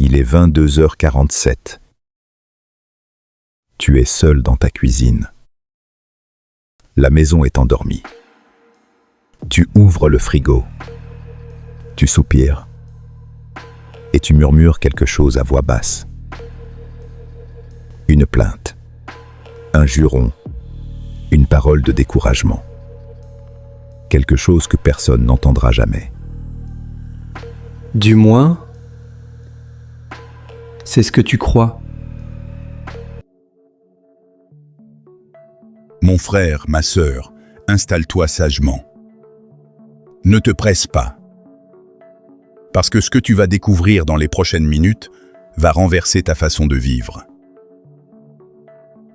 Il est 22h47. Tu es seul dans ta cuisine. La maison est endormie. Tu ouvres le frigo. Tu soupires. Et tu murmures quelque chose à voix basse. Une plainte. Un juron. Une parole de découragement. Quelque chose que personne n'entendra jamais. Du moins, c'est ce que tu crois. Mon frère, ma sœur, installe-toi sagement. Ne te presse pas. Parce que ce que tu vas découvrir dans les prochaines minutes va renverser ta façon de vivre.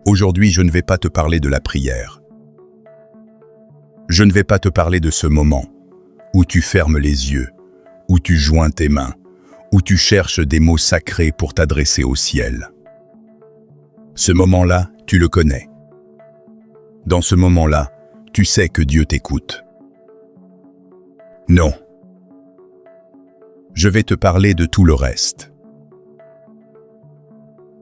Aujourd'hui, je ne vais pas te parler de la prière. Je ne vais pas te parler de ce moment où tu fermes les yeux, où tu joins tes mains, où tu cherches des mots sacrés pour t'adresser au ciel. Ce moment-là, tu le connais. Dans ce moment-là, tu sais que Dieu t'écoute. Non. Je vais te parler de tout le reste.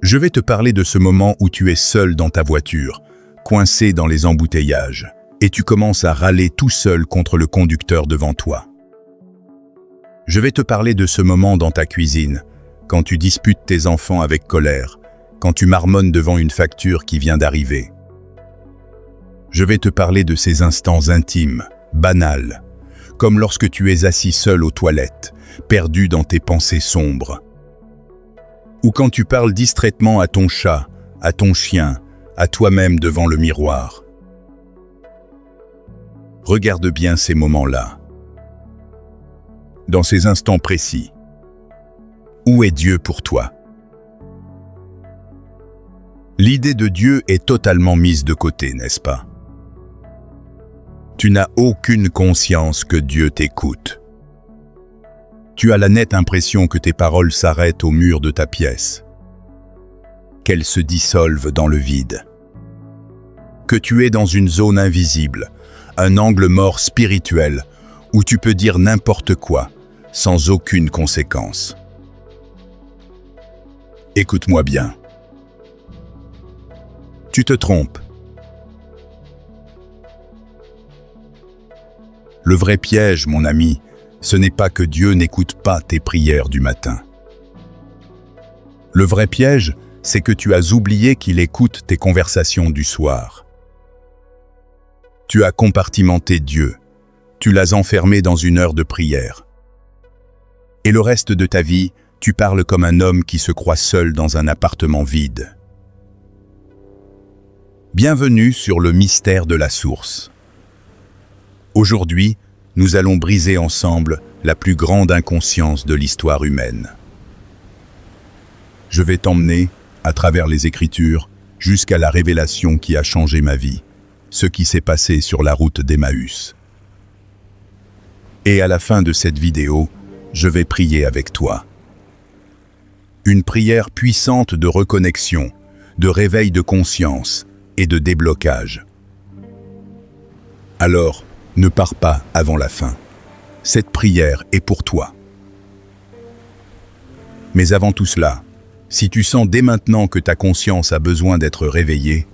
Je vais te parler de ce moment où tu es seul dans ta voiture, coincé dans les embouteillages, et tu commences à râler tout seul contre le conducteur devant toi. Je vais te parler de ce moment dans ta cuisine, quand tu disputes tes enfants avec colère, quand tu marmonnes devant une facture qui vient d'arriver. Je vais te parler de ces instants intimes, banals, comme lorsque tu es assis seul aux toilettes, perdu dans tes pensées sombres. Ou quand tu parles distraitement à ton chat, à ton chien, à toi-même devant le miroir. Regarde bien ces moments-là. Dans ces instants précis, où est Dieu pour toi? L'idée de Dieu est totalement mise de côté, n'est-ce pas? Tu n'as aucune conscience que Dieu t'écoute. Tu as la nette impression que tes paroles s'arrêtent au mur de ta pièce, qu'elles se dissolvent dans le vide, que tu es dans une zone invisible, un angle mort spirituel où tu peux dire n'importe quoi, sans aucune conséquence. Écoute-moi bien. Tu te trompes. Le vrai piège, mon ami, ce n'est pas que Dieu n'écoute pas tes prières du matin. Le vrai piège, c'est que tu as oublié qu'il écoute tes conversations du soir. Tu as compartimenté Dieu, tu l'as enfermé dans une heure de prière. Et le reste de ta vie, tu parles comme un homme qui se croit seul dans un appartement vide. Bienvenue sur le mystère de la source. Aujourd'hui, nous allons briser ensemble la plus grande inconscience de l'histoire humaine. Je vais t'emmener, à travers les Écritures, jusqu'à la révélation qui a changé ma vie, ce qui s'est passé sur la route d'Emmaüs. Et à la fin de cette vidéo, je vais prier avec toi. Une prière puissante de reconnexion, de réveil de conscience et de déblocage. Alors, ne pars pas avant la fin. Cette prière est pour toi. Mais avant tout cela, si tu sens dès maintenant que ta conscience a besoin d'être réveillée,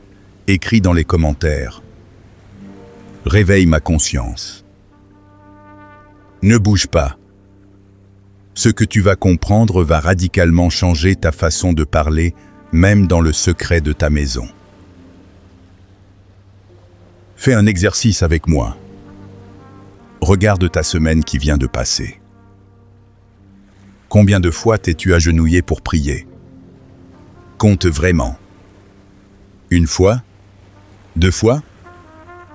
écris dans les commentaires « Réveille ma conscience ». Ne bouge pas. Ce que tu vas comprendre va radicalement changer ta façon de parler, même dans le secret de ta maison. Fais un exercice avec moi. Regarde ta semaine qui vient de passer. Combien de fois t'es-tu agenouillé pour prier? Compte vraiment. 1 fois? 2 fois?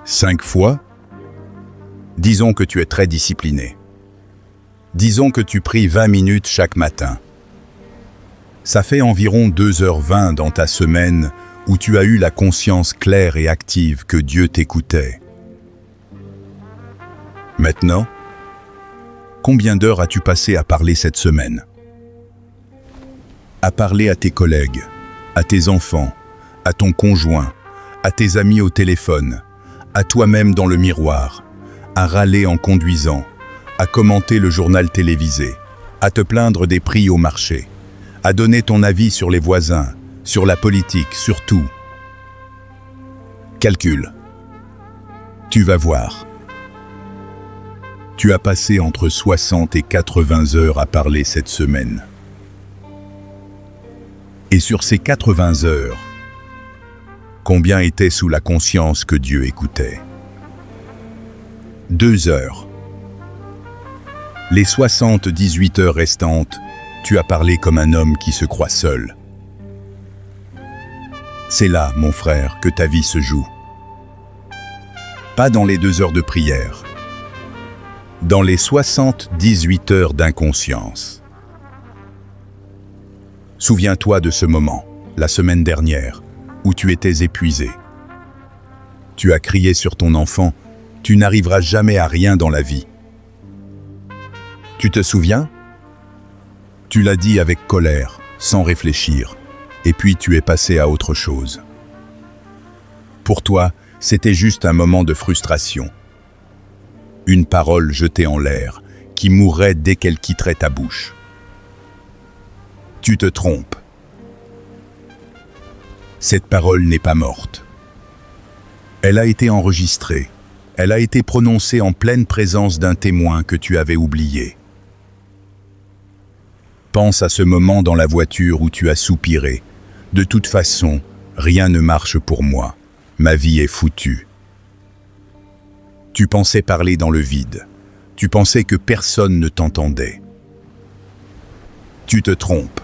5 fois? Disons que tu es très discipliné. Disons que tu pries 20 minutes chaque matin. Ça fait environ 2h20 dans ta semaine où tu as eu la conscience claire et active que Dieu t'écoutait. Maintenant, combien d'heures as-tu passé à parler cette semaine? À parler à tes collègues, à tes enfants, à ton conjoint, à tes amis au téléphone, à toi-même dans le miroir, à râler en conduisant, à commenter le journal télévisé, à te plaindre des prix au marché, à donner ton avis sur les voisins, sur la politique, sur tout. Calcule. Tu vas voir. Tu as passé entre 60 et 80 heures à parler cette semaine. Et sur ces 80 heures, combien était sous la conscience que Dieu écoutait? 2 heures. Les 78 heures restantes, tu as parlé comme un homme qui se croit seul. C'est là, mon frère, que ta vie se joue. Pas dans les 2 heures de prière. Dans les 78 heures d'inconscience. Souviens-toi de ce moment, la semaine dernière, où tu étais épuisé. Tu as crié sur ton enfant, tu n'arriveras jamais à rien dans la vie. Tu te souviens? Tu l'as dit avec colère, sans réfléchir, et puis tu es passé à autre chose. Pour toi, c'était juste un moment de frustration. Une parole jetée en l'air, qui mourrait dès qu'elle quitterait ta bouche. Tu te trompes. Cette parole n'est pas morte. Elle a été enregistrée. Elle a été prononcée en pleine présence d'un témoin que tu avais oublié. Pense à ce moment dans la voiture où tu as soupiré. De toute façon, rien ne marche pour moi. Ma vie est foutue. Tu pensais parler dans le vide. Tu pensais que personne ne t'entendait. Tu te trompes.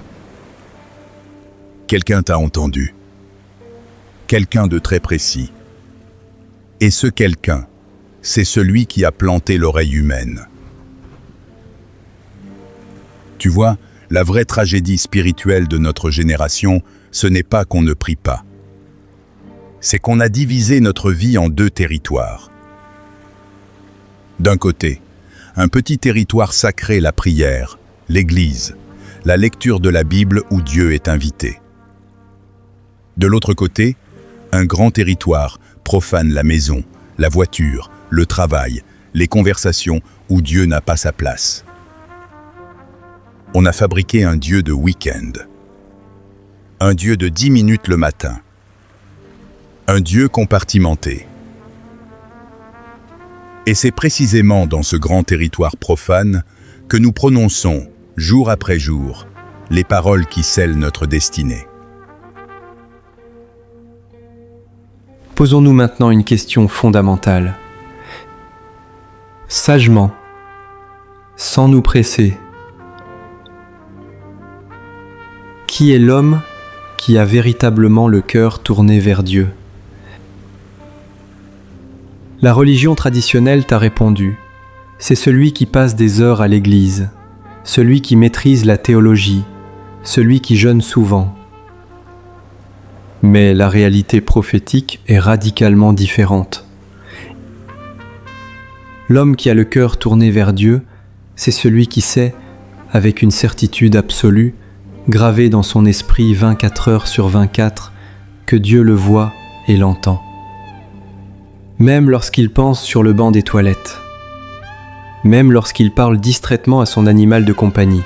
Quelqu'un t'a entendu. Quelqu'un de très précis. Et ce quelqu'un, c'est celui qui a planté l'oreille humaine. Tu vois, la vraie tragédie spirituelle de notre génération, ce n'est pas qu'on ne prie pas. C'est qu'on a divisé notre vie en 2 territoires. D'un côté, un petit territoire sacré, la prière, l'Église, la lecture de la Bible où Dieu est invité. De l'autre côté, un grand territoire profane, la maison, la voiture, le travail, les conversations où Dieu n'a pas sa place. On a fabriqué un Dieu de week-end. Un Dieu de 10 minutes le matin. Un Dieu compartimenté. Et c'est précisément dans ce grand territoire profane que nous prononçons, jour après jour, les paroles qui scellent notre destinée. Posons-nous maintenant une question fondamentale. Sagement, sans nous presser, qui est l'homme qui a véritablement le cœur tourné vers Dieu? La religion traditionnelle t'a répondu. C'est celui qui passe des heures à l'église, celui qui maîtrise la théologie, celui qui jeûne souvent. Mais la réalité prophétique est radicalement différente. L'homme qui a le cœur tourné vers Dieu, c'est celui qui sait, avec une certitude absolue, gravée dans son esprit 24 heures sur 24, que Dieu le voit et l'entend. Même lorsqu'il pense sur le banc des toilettes, même lorsqu'il parle distraitement à son animal de compagnie,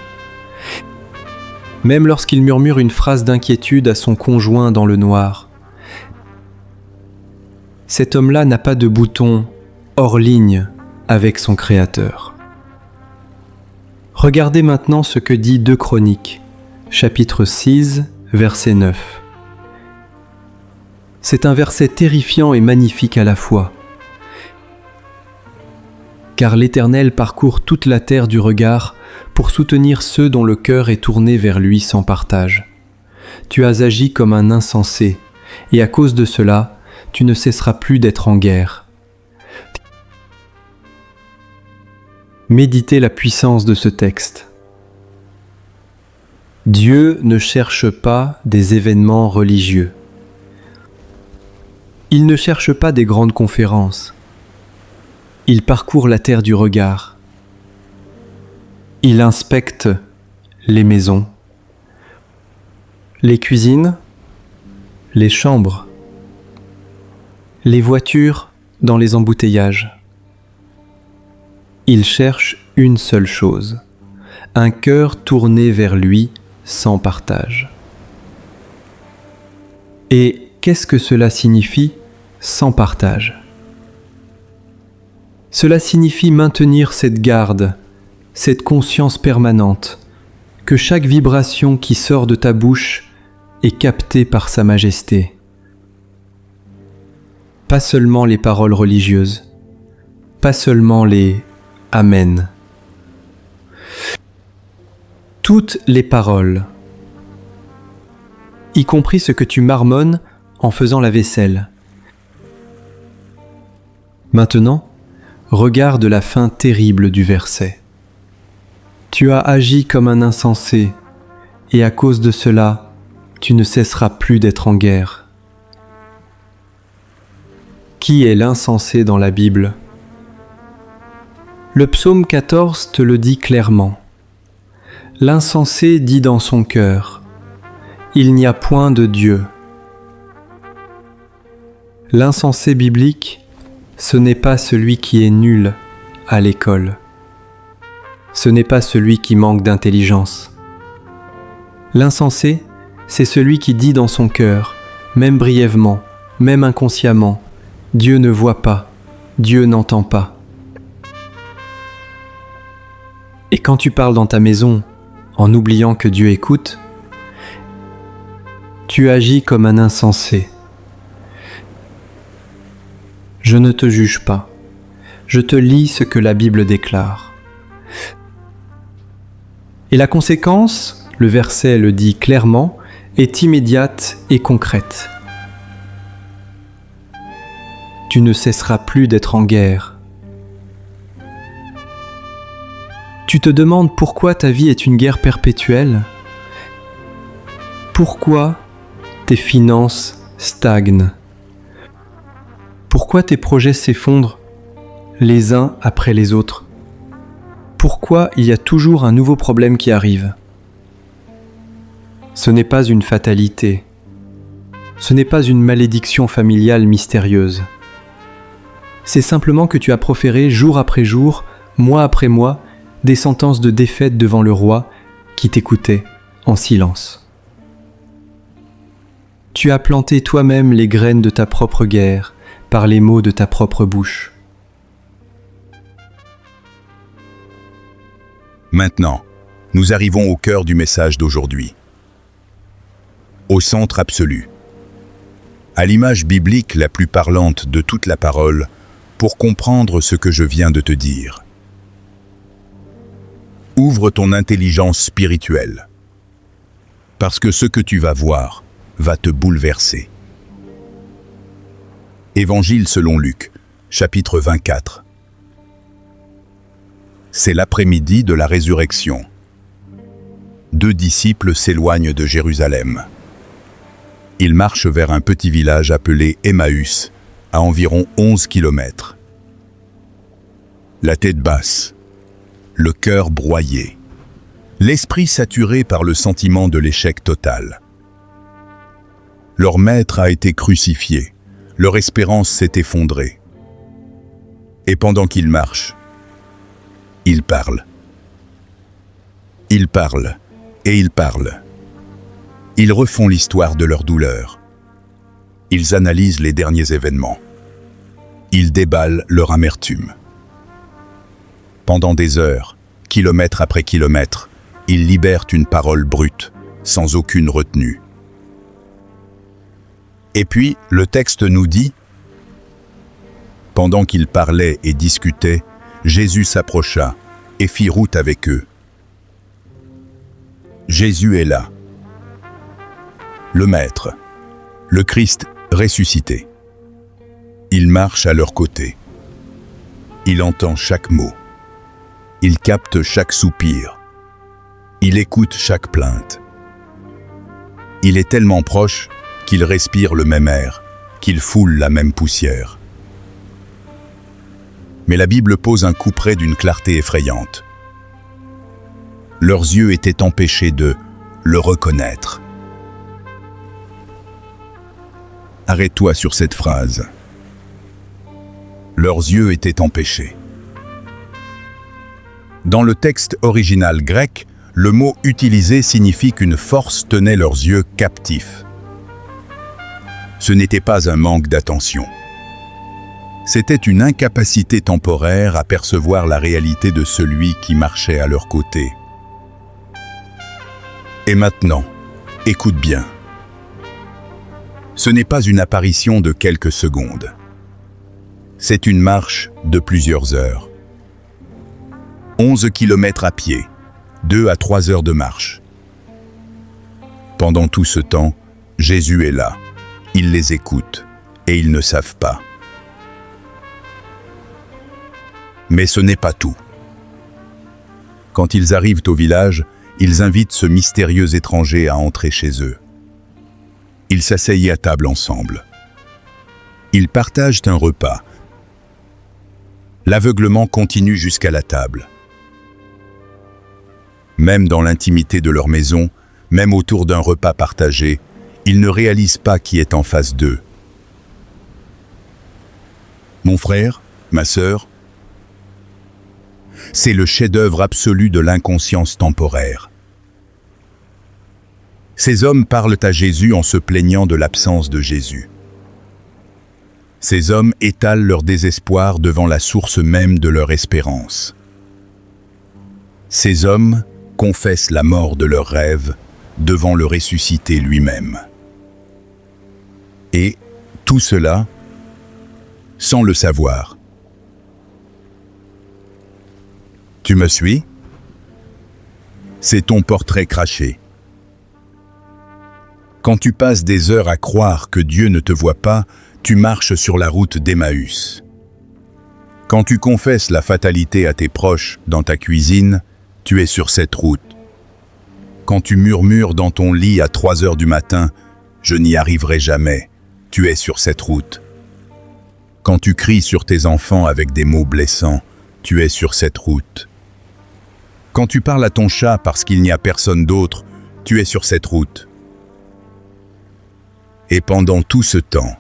même lorsqu'il murmure une phrase d'inquiétude à son conjoint dans le noir. Cet homme-là n'a pas de bouton hors ligne avec son Créateur. Regardez maintenant ce que dit 2 Chroniques, chapitre 6, verset 9. C'est un verset terrifiant et magnifique à la fois. Car l'Éternel parcourt toute la terre du regard pour soutenir ceux dont le cœur est tourné vers lui sans partage. Tu as agi comme un insensé, et à cause de cela, tu ne cesseras plus d'être en guerre. Méditez la puissance de ce texte. Dieu ne cherche pas des événements religieux. Il ne cherche pas des grandes conférences. Il parcourt la terre du regard. Il inspecte les maisons, les cuisines, les chambres, les voitures dans les embouteillages. Il cherche une seule chose, un cœur tourné vers lui sans partage. Et qu'est-ce que cela signifie, sans partage ? Cela signifie maintenir cette garde, cette conscience permanente, que chaque vibration qui sort de ta bouche est captée par Sa Majesté. Pas seulement les paroles religieuses, pas seulement les « Amen ». Toutes les paroles, y compris ce que tu marmonnes en faisant la vaisselle. Maintenant, regarde la fin terrible du verset. Tu as agi comme un insensé, et à cause de cela, tu ne cesseras plus d'être en guerre. Qui est l'insensé dans la Bible ? Le psaume 14 te le dit clairement. L'insensé dit dans son cœur, « Il n'y a point de Dieu ». L'insensé biblique, ce n'est pas celui qui est nul à l'école. Ce n'est pas celui qui manque d'intelligence. L'insensé, c'est celui qui dit dans son cœur, même brièvement, même inconsciemment, « Dieu ne voit pas, Dieu n'entend pas ». Et quand tu parles dans ta maison, en oubliant que Dieu écoute, tu agis comme un insensé. Je ne te juge pas, je te lis ce que la Bible déclare. Et la conséquence, le verset le dit clairement, est immédiate et concrète. Tu ne cesseras plus d'être en guerre. Tu te demandes pourquoi ta vie est une guerre perpétuelle ? Pourquoi tes finances stagnent ? Pourquoi tes projets s'effondrent les uns après les autres ? Pourquoi il y a toujours un nouveau problème qui arrive ? Ce n'est pas une fatalité. Ce n'est pas une malédiction familiale mystérieuse. C'est simplement que tu as proféré jour après jour, mois après mois, des sentences de défaite devant le roi qui t'écoutait en silence. Tu as planté toi-même les graines de ta propre guerre par les mots de ta propre bouche. Maintenant, nous arrivons au cœur du message d'aujourd'hui. Au centre absolu. À l'image biblique la plus parlante de toute la parole, pour comprendre ce que je viens de te dire. Ouvre ton intelligence spirituelle, parce que ce que tu vas voir va te bouleverser. Évangile selon Luc, chapitre 24. C'est l'après-midi de la résurrection. 2 disciples s'éloignent de Jérusalem. Ils marchent vers un petit village appelé Emmaüs, à environ 11 kilomètres. La tête basse, le cœur broyé, l'esprit saturé par le sentiment de l'échec total. Leur maître a été crucifié, leur espérance s'est effondrée. Et pendant qu'ils marchent, ils parlent. Ils parlent et ils parlent. Ils refont l'histoire de leur douleur. Ils analysent les derniers événements. Ils déballent leur amertume. Pendant des heures, kilomètre après kilomètre, ils libèrent une parole brute, sans aucune retenue. Et puis, le texte nous dit, « Pendant qu'ils parlaient et discutaient, Jésus s'approcha et fit route avec eux. » Jésus est là. Le Maître, le Christ ressuscité. Il marche à leur côté. Il entend chaque mot. Il capte chaque soupir. Il écoute chaque plainte. Il est tellement proche qu'il respire le même air, qu'il foule la même poussière. Mais la Bible pose un coup près d'une clarté effrayante. Leurs yeux étaient empêchés de le reconnaître. Arrête-toi sur cette phrase. Leurs yeux étaient empêchés. Dans le texte original grec, le mot utilisé signifie qu'une force tenait leurs yeux captifs. Ce n'était pas un manque d'attention. C'était une incapacité temporaire à percevoir la réalité de celui qui marchait à leur côté. Et maintenant, écoute bien. Ce n'est pas une apparition de quelques secondes. C'est une marche de plusieurs heures. 11 kilomètres à pied, 2 à 3 heures de marche. Pendant tout ce temps, Jésus est là. Ils les écoutent et ils ne savent pas. Mais ce n'est pas tout. Quand ils arrivent au village, ils invitent ce mystérieux étranger à entrer chez eux. Ils s'asseyent à table ensemble. Ils partagent un repas. L'aveuglement continue jusqu'à la table. Même dans l'intimité de leur maison, même autour d'un repas partagé, ils ne réalisent pas qui est en face d'eux. Mon frère, ma sœur, c'est le chef-d'œuvre absolu de l'inconscience temporaire. Ces hommes parlent à Jésus en se plaignant de l'absence de Jésus. Ces hommes étalent leur désespoir devant la source même de leur espérance. Ces hommes confessent la mort de leurs rêves devant le ressuscité lui-même. Et tout cela, sans le savoir. Tu me suis? C'est ton portrait craché. Quand tu passes des heures à croire que Dieu ne te voit pas, tu marches sur la route d'Emmaüs. Quand tu confesses la fatalité à tes proches dans ta cuisine, tu es sur cette route. Quand tu murmures dans ton lit à 3 heures du matin, « Je n'y arriverai jamais », tu es sur cette route. Quand tu cries sur tes enfants avec des mots blessants, tu es sur cette route. Quand tu parles à ton chat parce qu'il n'y a personne d'autre, tu es sur cette route. Et pendant tout ce temps,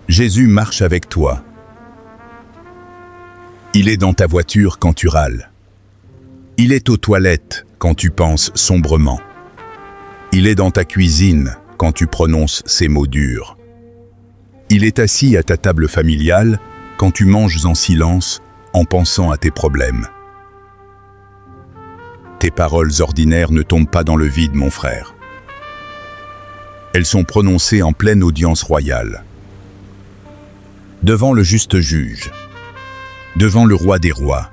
Jésus marche avec toi. Il est dans ta voiture quand tu râles. Il est aux toilettes quand tu penses sombrement. Il est dans ta cuisine quand tu prononces ces mots durs. Il est assis à ta table familiale quand tu manges en silence en pensant à tes problèmes. Tes paroles ordinaires ne tombent pas dans le vide, mon frère. Elles sont prononcées en pleine audience royale. Devant le juste juge, devant le roi des rois,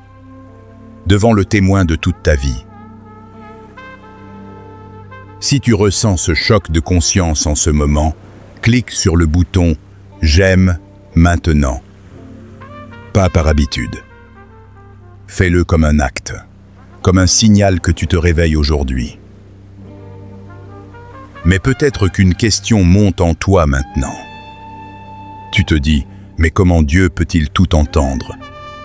devant le témoin de toute ta vie. Si tu ressens ce choc de conscience en ce moment, clique sur le bouton « J'aime maintenant ». Pas par habitude. Fais-le comme un acte, comme un signal que tu te réveilles aujourd'hui. Mais peut-être qu'une question monte en toi maintenant. Tu te dis « Mais comment Dieu peut-il tout entendre ?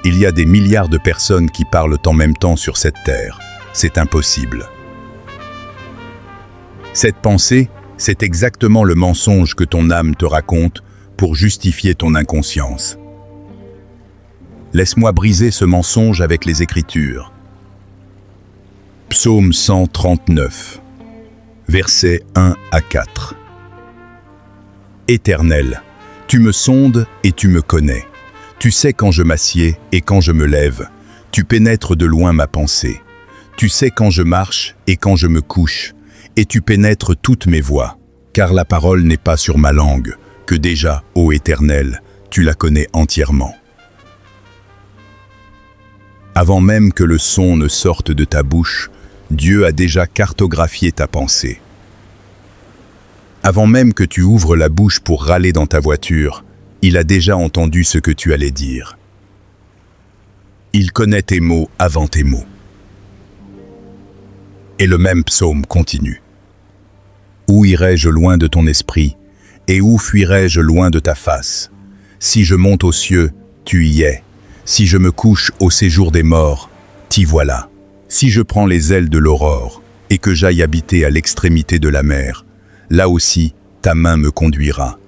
Il y a des milliards de personnes qui parlent en même temps sur cette terre. C'est impossible. » Cette pensée, c'est exactement le mensonge que ton âme te raconte pour justifier ton inconscience. Laisse-moi briser ce mensonge avec les Écritures. Psaume 139, versets 1 à 4. Éternel, tu me sondes et tu me connais. Tu sais quand je m'assieds et quand je me lève. Tu pénètres de loin ma pensée. Tu sais quand je marche et quand je me couche. Et tu pénètres toutes mes voies. Car la parole n'est pas sur ma langue, que déjà, ô Éternel, tu la connais entièrement. Avant même que le son ne sorte de ta bouche, Dieu a déjà cartographié ta pensée. Avant même que tu ouvres la bouche pour râler dans ta voiture, il a déjà entendu ce que tu allais dire. Il connaît tes mots avant tes mots. Et le même psaume continue. Où irai-je loin de ton esprit, et où fuirai-je loin de ta face? Si je monte aux cieux, tu y es. Si je me couche au séjour des morts, t'y voilà. Si je prends les ailes de l'aurore, et que j'aille habiter à l'extrémité de la mer, là aussi, ta main me conduira.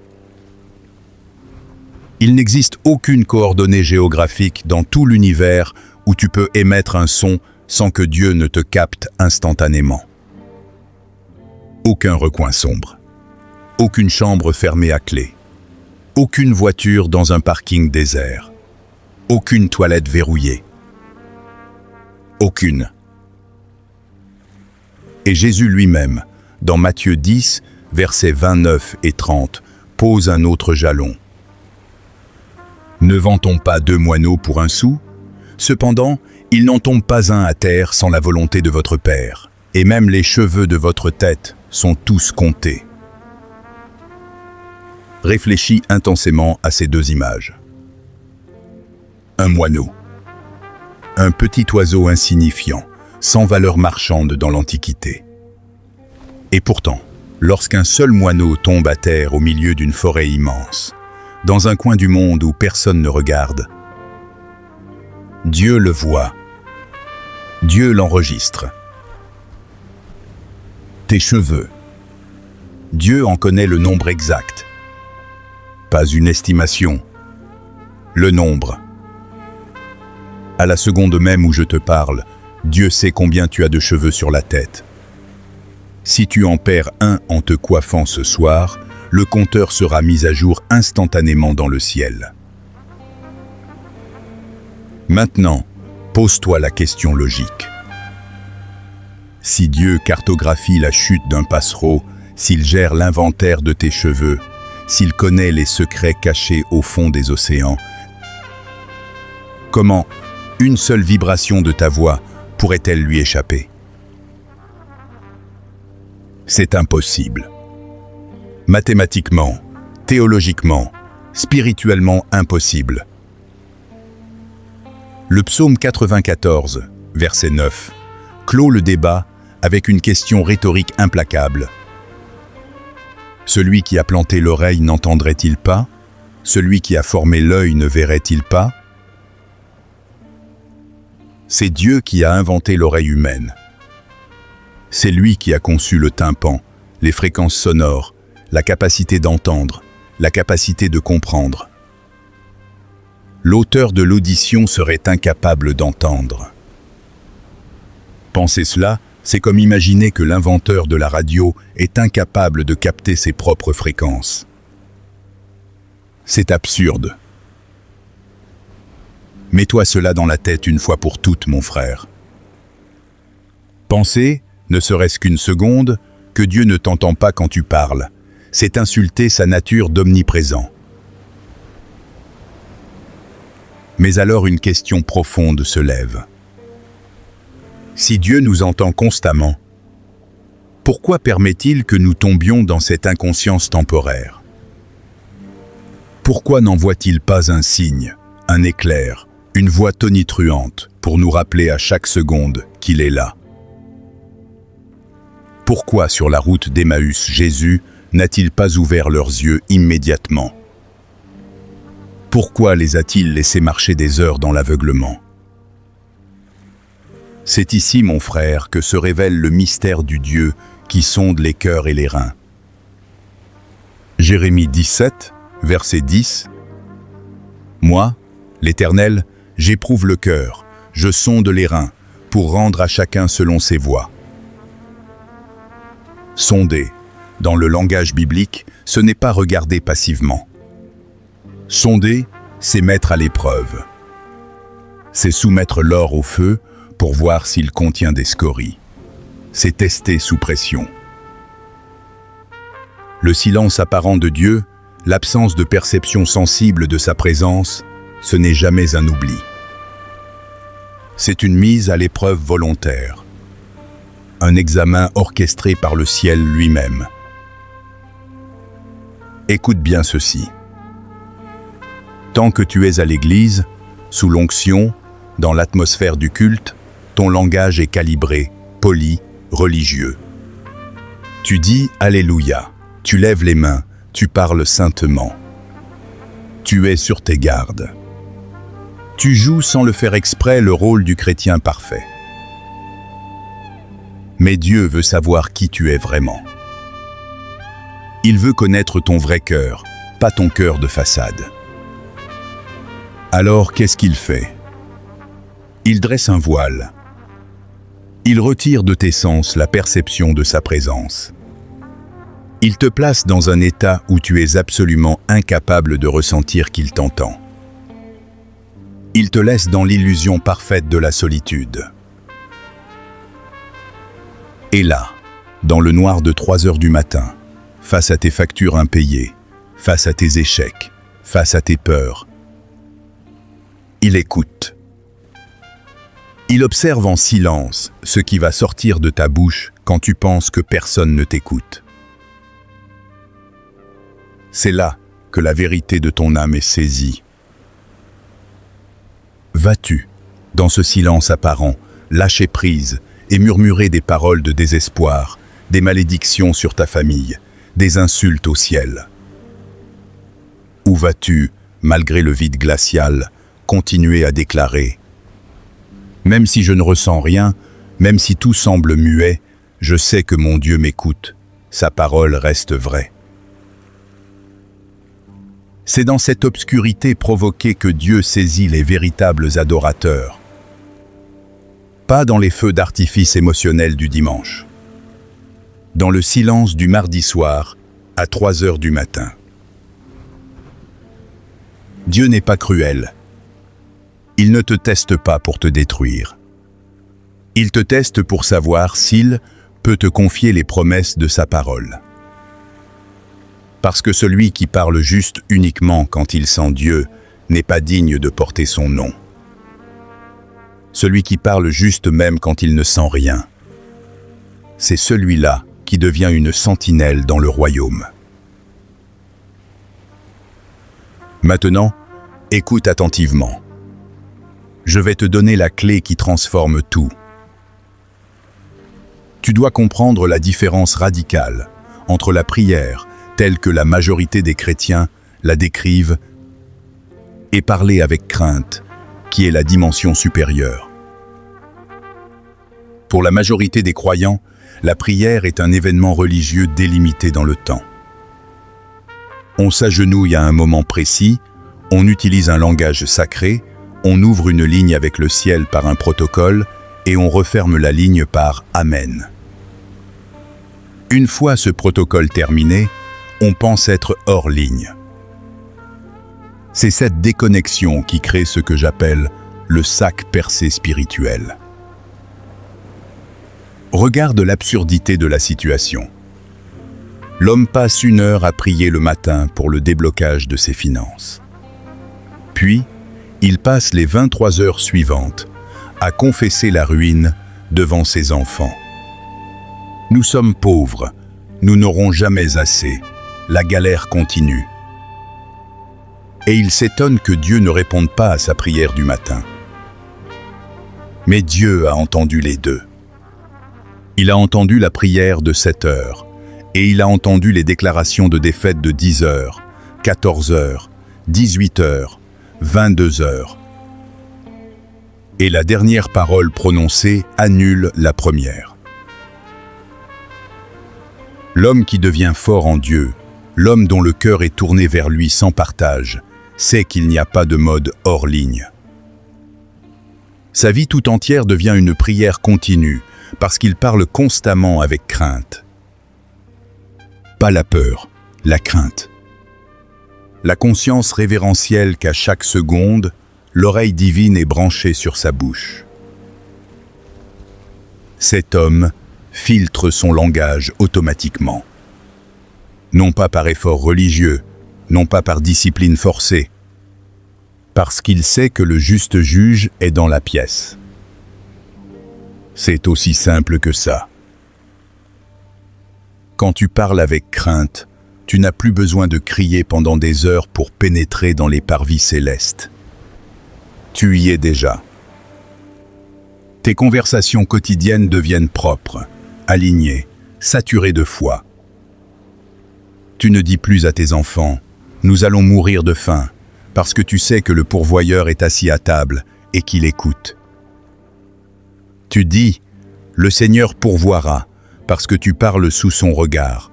Il n'existe aucune coordonnée géographique dans tout l'univers où tu peux émettre un son sans que Dieu ne te capte instantanément. Aucun recoin sombre, aucune chambre fermée à clé, aucune voiture dans un parking désert, aucune toilette verrouillée. Aucune. Et Jésus lui-même, dans Matthieu 10, versets 29 et 30, pose un autre jalon. Ne vend-on pas 2 moineaux pour 1 sou? Cependant, il n'en tombe pas un à terre sans la volonté de votre Père, et même les cheveux de votre tête sont tous comptés. Réfléchis intensément à ces 2 images. Un moineau. Un petit oiseau insignifiant, sans valeur marchande dans l'Antiquité. Et pourtant, lorsqu'un seul moineau tombe à terre au milieu d'une forêt immense, dans un coin du monde où personne ne regarde, Dieu le voit. Dieu l'enregistre. Tes cheveux. Dieu en connaît le nombre exact. Pas une estimation. Le nombre. À la seconde même où je te parle, Dieu sait combien tu as de cheveux sur la tête. Si tu en perds un en te coiffant ce soir, le compteur sera mis à jour instantanément dans le ciel. Maintenant, pose-toi la question logique. Si Dieu cartographie la chute d'un passereau, s'il gère l'inventaire de tes cheveux, s'il connaît les secrets cachés au fond des océans, comment une seule vibration de ta voix pourrait-elle lui échapper? C'est impossible. Mathématiquement, théologiquement, spirituellement impossible. Le psaume 94, verset 9, clôt le débat avec une question rhétorique implacable. Celui qui a planté l'oreille n'entendrait-il pas? Celui qui a formé l'œil ne verrait-il pas? C'est Dieu qui a inventé l'oreille humaine. C'est lui qui a conçu le tympan, les fréquences sonores, la capacité d'entendre, la capacité de comprendre. L'auteur de l'audition serait incapable d'entendre. Penser cela, c'est comme imaginer que l'inventeur de la radio est incapable de capter ses propres fréquences. C'est absurde. Mets-toi cela dans la tête une fois pour toutes, mon frère. Penser, ne serait-ce qu'une seconde, que Dieu ne t'entend pas quand tu parles, c'est insulter sa nature d'omniprésent. Mais alors une question profonde se lève. Si Dieu nous entend constamment, pourquoi permet-il que nous tombions dans cette inconscience temporaire? Pourquoi n'envoie-t-il pas un signe, un éclair, une voix tonitruante pour nous rappeler à chaque seconde qu'il est là? Pourquoi sur la route d'Emmaüs, Jésus n'a-t-il pas ouvert leurs yeux immédiatement? Pourquoi les a-t-il laissés marcher des heures dans l'aveuglement? C'est ici, mon frère, que se révèle le mystère du Dieu qui sonde les cœurs et les reins. Jérémie 17, verset 10. Moi, l'Éternel, j'éprouve le cœur, je sonde les reins, pour rendre à chacun selon ses voies. Sonder, dans le langage biblique, ce n'est pas regarder passivement. Sonder, c'est mettre à l'épreuve. C'est soumettre l'or au feu pour voir s'il contient des scories. C'est tester sous pression. Le silence apparent de Dieu, l'absence de perception sensible de sa présence, ce n'est jamais un oubli. C'est une mise à l'épreuve volontaire. Un examen orchestré par le ciel lui-même. Écoute bien ceci. Tant que tu es à l'église, sous l'onction, dans l'atmosphère du culte, ton langage est calibré, poli, religieux. Tu dis « Alléluia », tu lèves les mains, tu parles saintement. Tu es sur tes gardes. Tu joues sans le faire exprès le rôle du chrétien parfait. Mais Dieu veut savoir qui tu es vraiment. Il veut connaître ton vrai cœur, pas ton cœur de façade. Alors qu'est-ce qu'il fait? Il dresse un voile. Il retire de tes sens la perception de sa présence. Il te place dans un état où tu es absolument incapable de ressentir qu'il t'entend. Il te laisse dans l'illusion parfaite de la solitude. Et là, dans le noir de 3 heures du matin, face à tes factures impayées, face à tes échecs, face à tes peurs, il écoute. Il observe en silence ce qui va sortir de ta bouche quand tu penses que personne ne t'écoute. C'est là que la vérité de ton âme est saisie. Vas-tu, dans ce silence apparent, lâcher prise et murmurer des paroles de désespoir, des malédictions sur ta famille, des insultes au ciel? Ou vas-tu, malgré le vide glacial, continuer à déclarer « Même si je ne ressens rien, même si tout semble muet, je sais que mon Dieu m'écoute, sa parole reste vraie. » C'est dans cette obscurité provoquée que Dieu saisit les véritables adorateurs. Pas dans les feux d'artifice émotionnels du dimanche. Dans le silence du mardi soir, à 3 heures du matin. Dieu n'est pas cruel. Il ne te teste pas pour te détruire. Il te teste pour savoir s'il peut te confier les promesses de sa parole. Parce que celui qui parle juste uniquement quand il sent Dieu n'est pas digne de porter son nom. Celui qui parle juste même quand il ne sent rien, c'est celui-là qui devient une sentinelle dans le royaume. Maintenant, écoute attentivement. Je vais te donner la clé qui transforme tout. Tu dois comprendre la différence radicale entre la prière, telle que la majorité des chrétiens la décrivent, et parler avec crainte, qui est la dimension supérieure. Pour la majorité des croyants, la prière est un événement religieux délimité dans le temps. On s'agenouille à un moment précis, on utilise un langage sacré, on ouvre une ligne avec le ciel par un protocole et on referme la ligne par « Amen ». Une fois ce protocole terminé, on pense être hors ligne. C'est cette déconnexion qui crée ce que j'appelle le sac percé spirituel. Regarde l'absurdité de la situation. L'homme passe 1 heure à prier le matin pour le déblocage de ses finances. Puis, il passe les 23 heures suivantes à confesser la ruine devant ses enfants. Nous sommes pauvres, nous n'aurons jamais assez, la galère continue. Et il s'étonne que Dieu ne réponde pas à sa prière du matin. Mais Dieu a entendu les deux. Il a entendu la prière de 7 heures, et il a entendu les déclarations de défaite de 10 heures, 14 heures, 18 heures, 22 heures. Et la dernière parole prononcée annule la première. L'homme qui devient fort en Dieu, l'homme dont le cœur est tourné vers lui sans partage, sait qu'il n'y a pas de mode hors ligne. Sa vie tout entière devient une prière continue, parce qu'il parle constamment avec crainte. Pas la peur, la crainte. La conscience révérentielle qu'à chaque seconde, l'oreille divine est branchée sur sa bouche. Cet homme filtre son langage automatiquement. Non pas par effort religieux, non pas par discipline forcée, parce qu'il sait que le juste juge est dans la pièce. C'est aussi simple que ça. Quand tu parles avec crainte, tu n'as plus besoin de crier pendant des heures pour pénétrer dans les parvis célestes. Tu y es déjà. Tes conversations quotidiennes deviennent propres, alignées, saturées de foi. Tu ne dis plus à tes enfants « Nous allons mourir de faim » parce que tu sais que le pourvoyeur est assis à table et qu'il écoute. Tu dis « Le Seigneur pourvoira » parce que tu parles sous son regard.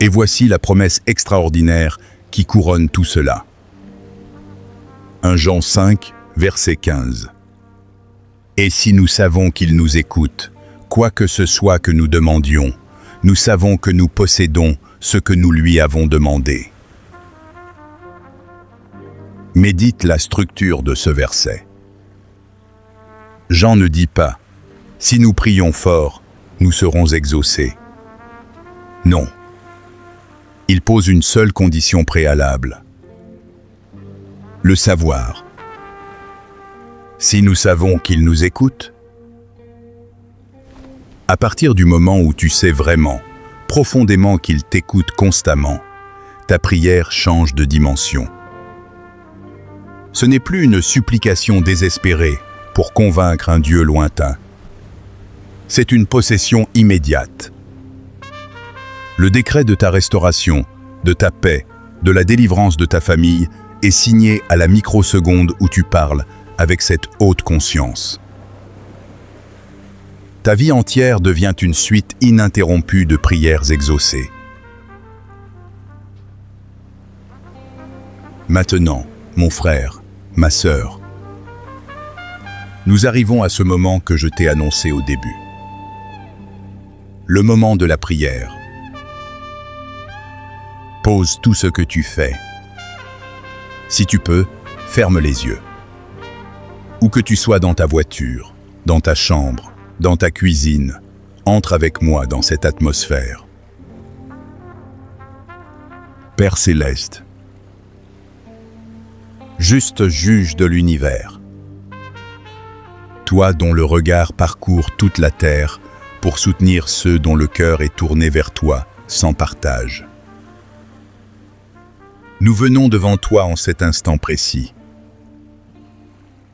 Et voici la promesse extraordinaire qui couronne tout cela. 1 Jean 5, verset 15. Et si nous savons qu'il nous écoute, quoi que ce soit que nous demandions, nous savons que nous possédons ce que nous lui avons demandé. Médite la structure de ce verset. Jean ne dit pas « Si nous prions fort, nous serons exaucés ». Non. Il pose une seule condition préalable. Le savoir. Si nous savons qu'il nous écoute, à partir du moment où tu sais vraiment, profondément qu'il t'écoute constamment, ta prière change de dimension. Ce n'est plus une supplication désespérée pour convaincre un Dieu lointain. C'est une possession immédiate. Le décret de ta restauration, de ta paix, de la délivrance de ta famille est signé à la microseconde où tu parles avec cette haute conscience. Ta vie entière devient une suite ininterrompue de prières exaucées. Maintenant, mon frère, ma sœur, nous arrivons à ce moment que je t'ai annoncé au début. Le moment de la prière. Pose tout ce que tu fais. Si tu peux, ferme les yeux. Où que tu sois dans ta voiture, dans ta chambre, dans ta cuisine, entre avec moi dans cette atmosphère. Père céleste, juste juge de l'univers, toi dont le regard parcourt toute la terre pour soutenir ceux dont le cœur est tourné vers toi sans partage. Nous venons devant toi en cet instant précis,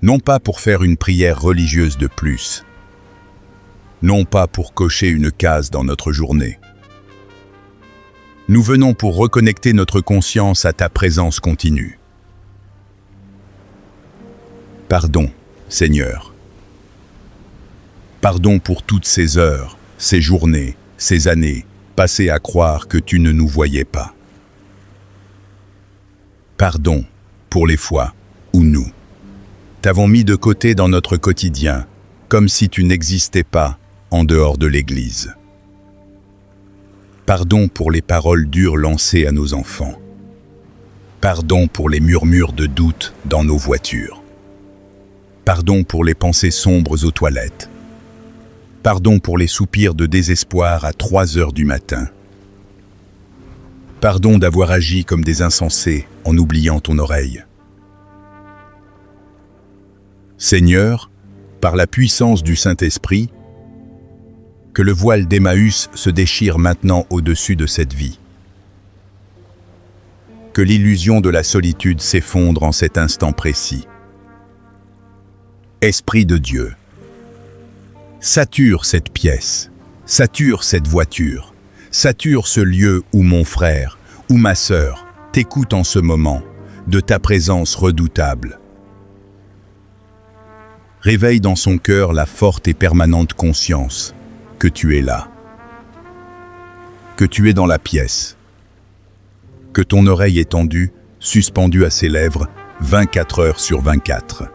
non pas pour faire une prière religieuse de plus, non pas pour cocher une case dans notre journée. Nous venons pour reconnecter notre conscience à ta présence continue. Pardon, Seigneur. Pardon pour toutes ces heures, ces journées, ces années passées à croire que tu ne nous voyais pas. Pardon pour les fois où nous t'avons mis de côté dans notre quotidien, comme si tu n'existais pas en dehors de l'Église. Pardon pour les paroles dures lancées à nos enfants. Pardon pour les murmures de doute dans nos voitures. Pardon pour les pensées sombres aux toilettes. Pardon pour les soupirs de désespoir à 3 heures du matin. Pardon d'avoir agi comme des insensés en oubliant ton oreille. Seigneur, par la puissance du Saint-Esprit, que le voile d'Emmaüs se déchire maintenant au-dessus de cette vie. Que l'illusion de la solitude s'effondre en cet instant précis. Esprit de Dieu, sature cette pièce, sature cette voiture, sature ce lieu où mon frère, où ma sœur t'écoute en ce moment, de ta présence redoutable. Réveille dans son cœur la forte et permanente conscience que tu es là, que tu es dans la pièce, que ton oreille est tendue, suspendue à ses lèvres, 24 heures sur 24.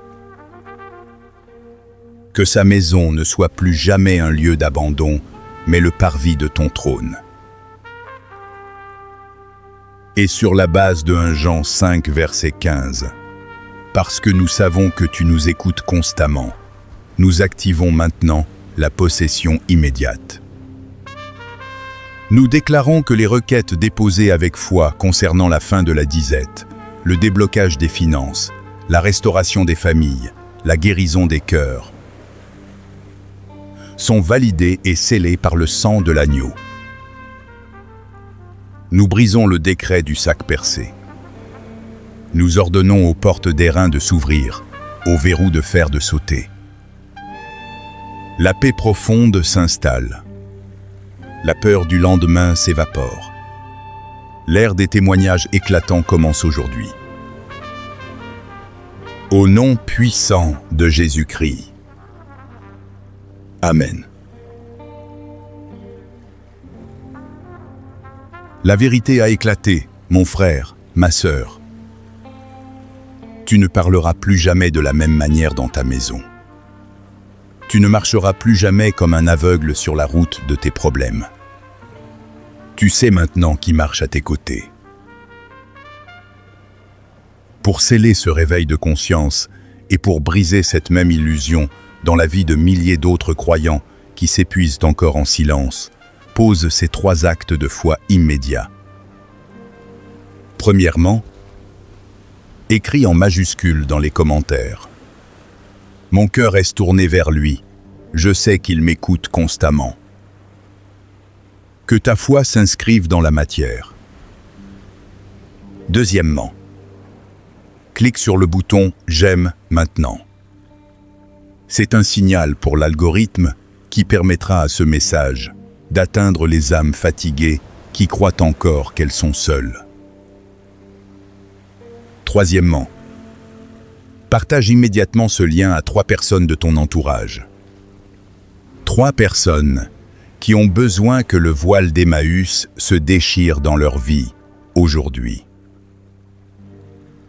Que sa maison ne soit plus jamais un lieu d'abandon, mais le parvis de ton trône. Et sur la base de 1 Jean 5, verset 15, parce que nous savons que tu nous écoutes constamment, nous activons maintenant la possession immédiate. Nous déclarons que les requêtes déposées avec foi concernant la fin de la disette, le déblocage des finances, la restauration des familles, la guérison des cœurs, sont validées et scellées par le sang de l'agneau. Nous brisons le décret du sac percé. Nous ordonnons aux portes d'airain de s'ouvrir, aux verrous de fer de sauter. La paix profonde s'installe. La peur du lendemain s'évapore. L'ère des témoignages éclatants commence aujourd'hui. Au nom puissant de Jésus-Christ. Amen. La vérité a éclaté, mon frère, ma sœur. Tu ne parleras plus jamais de la même manière dans ta maison. Tu ne marcheras plus jamais comme un aveugle sur la route de tes problèmes. Tu sais maintenant qui marche à tes côtés. Pour sceller ce réveil de conscience et pour briser cette même illusion dans la vie de milliers d'autres croyants qui s'épuisent encore en silence, pose ces 3 actes de foi immédiats. Premièrement, écris en majuscule dans les commentaires. Mon cœur est tourné vers lui. Je sais qu'il m'écoute constamment. Que ta foi s'inscrive dans la matière. Deuxièmement, clique sur le bouton « J'aime maintenant ». C'est un signal pour l'algorithme qui permettra à ce message d'atteindre les âmes fatiguées qui croient encore qu'elles sont seules. Troisièmement, partage immédiatement ce lien à 3 personnes de ton entourage. 3 personnes qui ont besoin que le voile d'Emmaüs se déchire dans leur vie, aujourd'hui.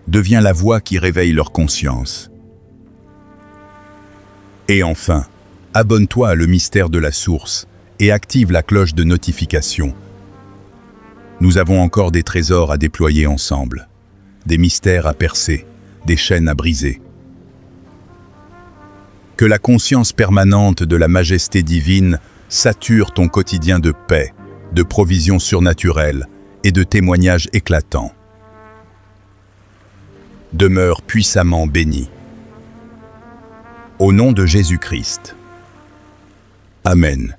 Deviens la voix qui réveille leur conscience. Et enfin, abonne-toi à Le Mystère de la Source et active la cloche de notification. Nous avons encore des trésors à déployer ensemble, des mystères à percer, des chaînes à briser. Que la conscience permanente de la majesté divine sature ton quotidien de paix, de provisions surnaturelles et de témoignages éclatants. Demeure puissamment béni. Au nom de Jésus-Christ. Amen.